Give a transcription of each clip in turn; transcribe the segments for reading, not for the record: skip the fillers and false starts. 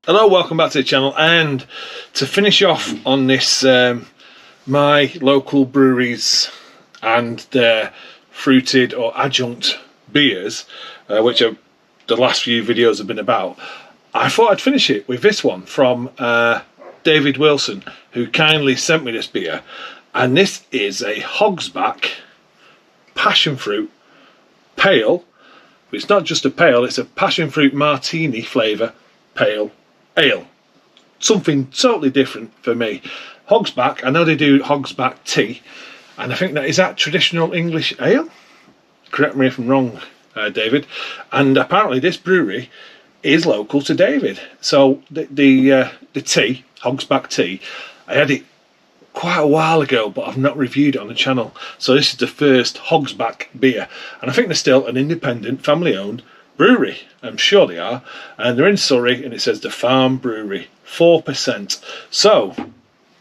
Hello, welcome back to the channel, and to finish off on this my local breweries and their fruited or adjunct beers, which the last few videos have been about, I thought I'd finish it with this one from David Wilson, who kindly sent me this beer, and this is a Hogs passion fruit pale. It's not just a pale, it's a passion fruit martini flavour pale ale. Something totally different for me. Hogsback, I know they do Hogsback tea, and I think that traditional English ale? Correct me if I'm wrong, David. And apparently this brewery is local to David. So the tea, Hogsback tea, I had it quite a while ago, but I've not reviewed it on the channel. So this is the first Hogsback beer, and I think they're still an independent, family-owned brewery. I'm sure they are, and they're in Surrey, and it says the Farm Brewery, 4%. So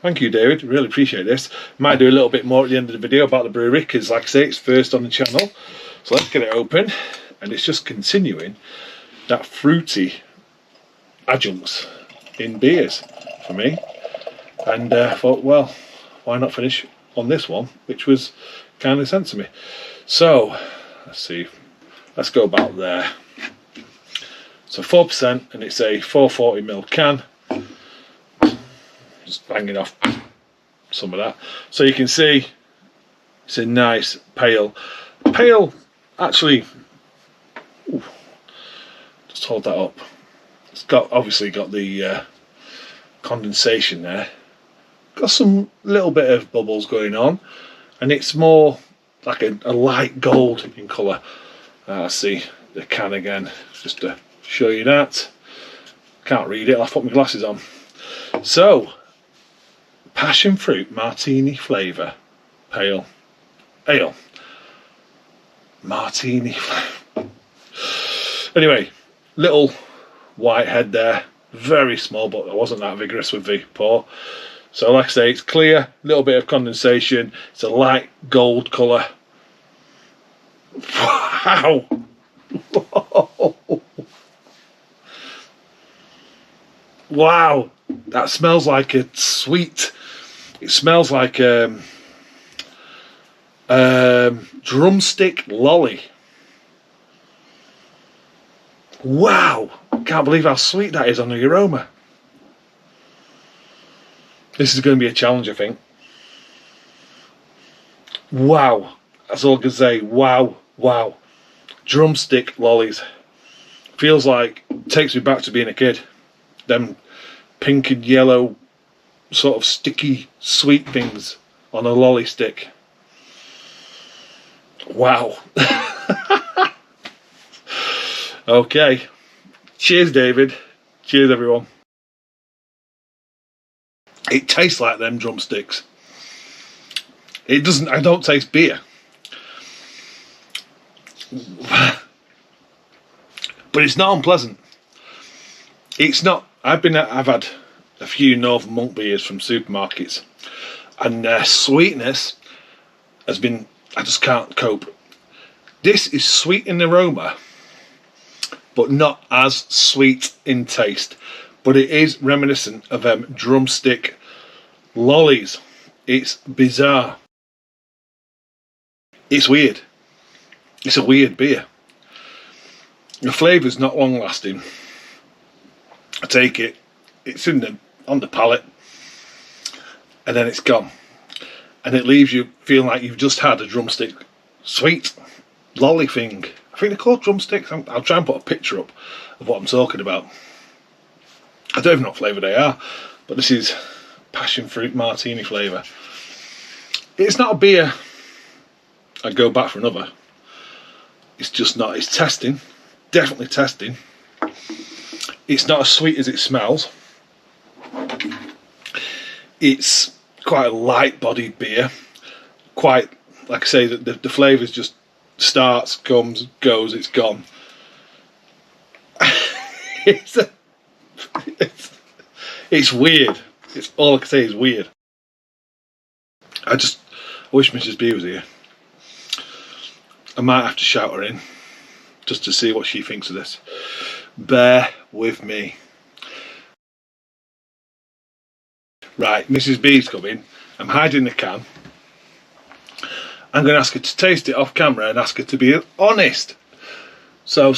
thank you, David, really appreciate this. Might do a little bit more at the end of the video about the brewery, because like I say, it's first on the channel. So let's get it open, and it's just continuing that fruity adjuncts in beers for me. And I thought, well, why not finish on this one, which was kindly sent to me. So let's see, let's go back there. So 4%, and it's a 440ml can. Just banging off some of that. So you can see it's a nice pale. Actually, ooh, just hold that up. It's obviously got the condensation there. Got some little bit of bubbles going on, and it's more like a light gold in colour. See the can again, just to show you that. Can't read it, I'll put my glasses on. So, passion fruit martini flavour pale ale. Martini flavour. Anyway, little white head there, very small, but I wasn't that vigorous with the pour. So like I say, it's clear, little bit of condensation, it's a light gold colour. Wow! Wow, that smells like a sweet, it smells like drumstick lolly. Wow, can't believe how sweet that is on the aroma. This is going to be a challenge, I think. Wow, that's all I can say. Wow, wow. Drumstick lollies. Feels like, takes me back to being a kid. Them pink and yellow sort of sticky sweet things on a lolly stick. Wow. Okay. Cheers, David. Cheers, everyone. It tastes like them drumsticks. It doesn't, I don't taste beer. But it's not unpleasant. It's not, I've had a few Northern Monk beers from supermarkets, and their sweetness has been, I just can't cope. This is sweet in aroma, but not as sweet in taste. But it is reminiscent of drumstick lollies. It's bizarre. It's weird. It's a weird beer. The flavour's not long lasting. I take it, it's on the palate, and then it's gone. And it leaves you feeling like you've just had a drumstick sweet lolly thing. I think they're called drumsticks. I'll try and put a picture up of what I'm talking about. I don't even know what flavour they are, but this is passion fruit martini flavour. It's not a beer I'd go back for another. It's just not, it's testing, definitely testing. It's not as sweet as it smells. It's quite a light bodied beer. Quite, like I say, the flavours just starts, comes, goes, it's gone. It's weird. It's all I can say is weird. I wish Mrs. B was here. I might have to shout her in just to see what she thinks of this. Bear with me. Right, Mrs. B's coming. I'm hiding the can. I'm going to ask her to taste it off camera and ask her to be honest. So,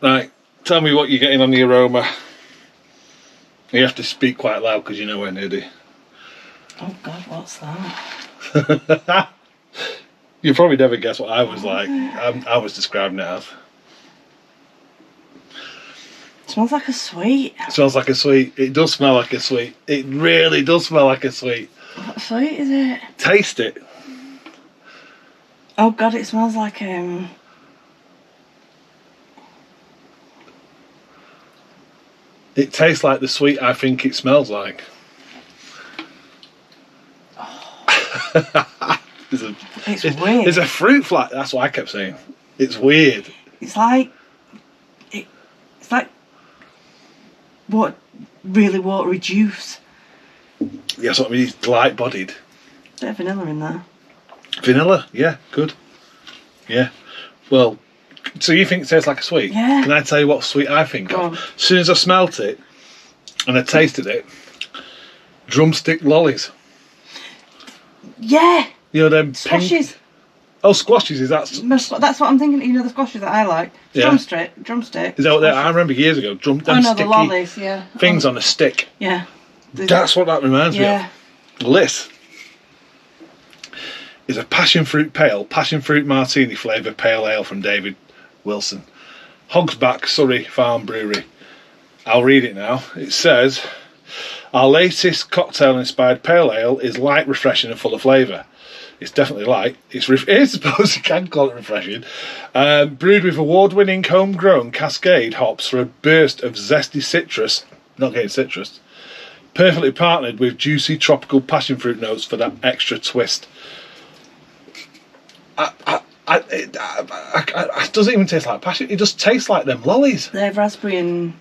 right, tell me what you're getting on the aroma. You have to speak quite loud because you know we're nearly. Oh God, what's that? You probably never guess what I was like. I was describing it as. It smells like a sweet. It smells like a sweet. It does smell like a sweet. It really does smell like a sweet. What sweet is it? Taste it. Oh God, it smells like It tastes like the sweet I think it smells like. Oh. It's weird. There's a fruit fly. That's what I kept saying. It's weird. It's like what really watery juice. Yeah, that's what I mean. It's light bodied. Bit of vanilla in there. Vanilla, yeah, good. Yeah. Well, so you think it tastes like a sweet? Yeah. Can I tell you what sweet I think Go of? on. As soon as I smelt it and I tasted it, drumstick lollies. Yeah. You know them Squashes. pink. Oh, squashes, is that? That's what I'm thinking. You know the squashes that I like. Yeah. Drumstick. Is that what they I remember years ago, them Oh no, sticky the lollies. Yeah. things on a stick. Yeah. That's what that reminds me Yeah. of. Well, this is a passion fruit martini flavour pale ale from David Wilson. Hogs Back, Surrey Farm Brewery. I'll read it now. It says, our latest cocktail-inspired pale ale is light, refreshing and full of flavour. It's definitely light. It's I suppose you can call it refreshing. Brewed with award-winning homegrown Cascade hops for a burst of zesty citrus. Not getting citrus. Perfectly partnered with juicy tropical passion fruit notes for that extra twist. It doesn't even taste like passion. It just tastes like them lollies. They have raspberry and.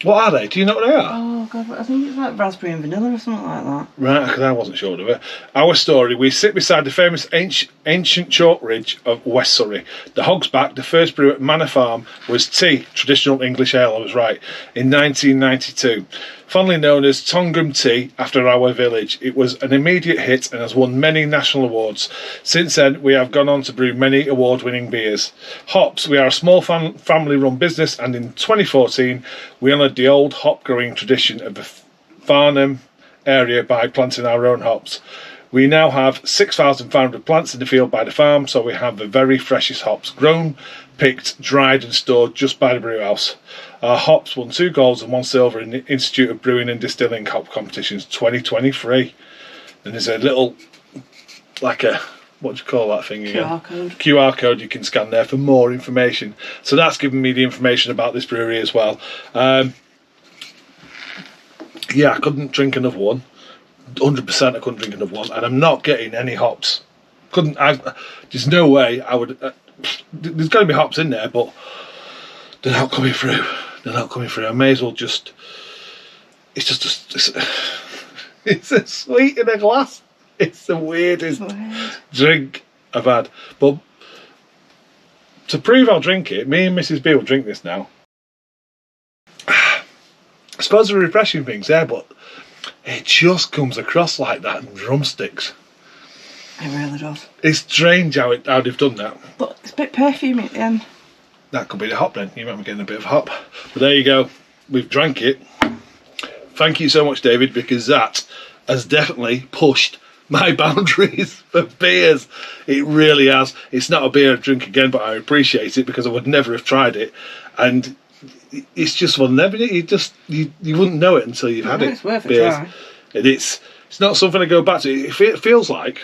What are they? Do you know what they are? Oh God, I think it's like raspberry and vanilla or something like that. Right, because I wasn't sure of it. Our story, we sit beside the famous ancient chalk ridge of West Surrey. The Hogs Back, the first brew at Manor Farm, was tea, traditional English ale, I was right, in 1992. Fondly known as Tongham Tea after our village, it was an immediate hit and has won many national awards. Since then, we have gone on to brew many award-winning beers. Hops, we are a small family-run business, and in 2014, we honoured the old hop-growing tradition of the Farnham area by planting our own hops. We now have 6,500 plants in the field by the farm, so we have the very freshest hops, grown, picked, dried and stored just by the brew house. Our hops won 2 golds and 1 silver in the Institute of Brewing and Distilling Hop Competitions 2023. And there's a little, like a, what do you call that thing again? QR code. QR code you can scan there for more information. So that's given me the information about this brewery as well. Yeah, I couldn't drink another one. 100% I couldn't drink another one, and I'm not getting any hops. There's no way I would. There's going to be hops in there, but they're not coming through. I may as well just. It's just it's a sweet in a glass. It's the weirdest drink I've had. But to prove I'll drink it, me and Mrs. B will drink this now. I suppose the refreshing thing's there, but it just comes across like that in drumsticks. It really does. It's strange how they've done that. But it's a bit perfumey at the end. That could be the hop then. You might be getting a bit of hop. But there you go. We've drank it. Thank you so much, David, because that has definitely pushed my boundaries for beers. It really has. It's not a beer I'd drink again, but I appreciate it because I would never have tried it. And it's just one never. You wouldn't know it until you've had it. It's worth a try. It's not something I go back to. It feels like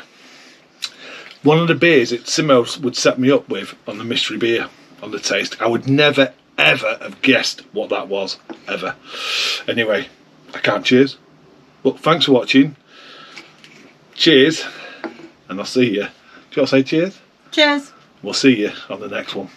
one of the beers that Simo would set me up with on the mystery beer, on the taste. I would never, ever have guessed what that was, ever. Anyway, I can't cheers. But thanks for watching. Cheers. And I'll see you. Do you want to say cheers? Cheers. We'll see you on the next one.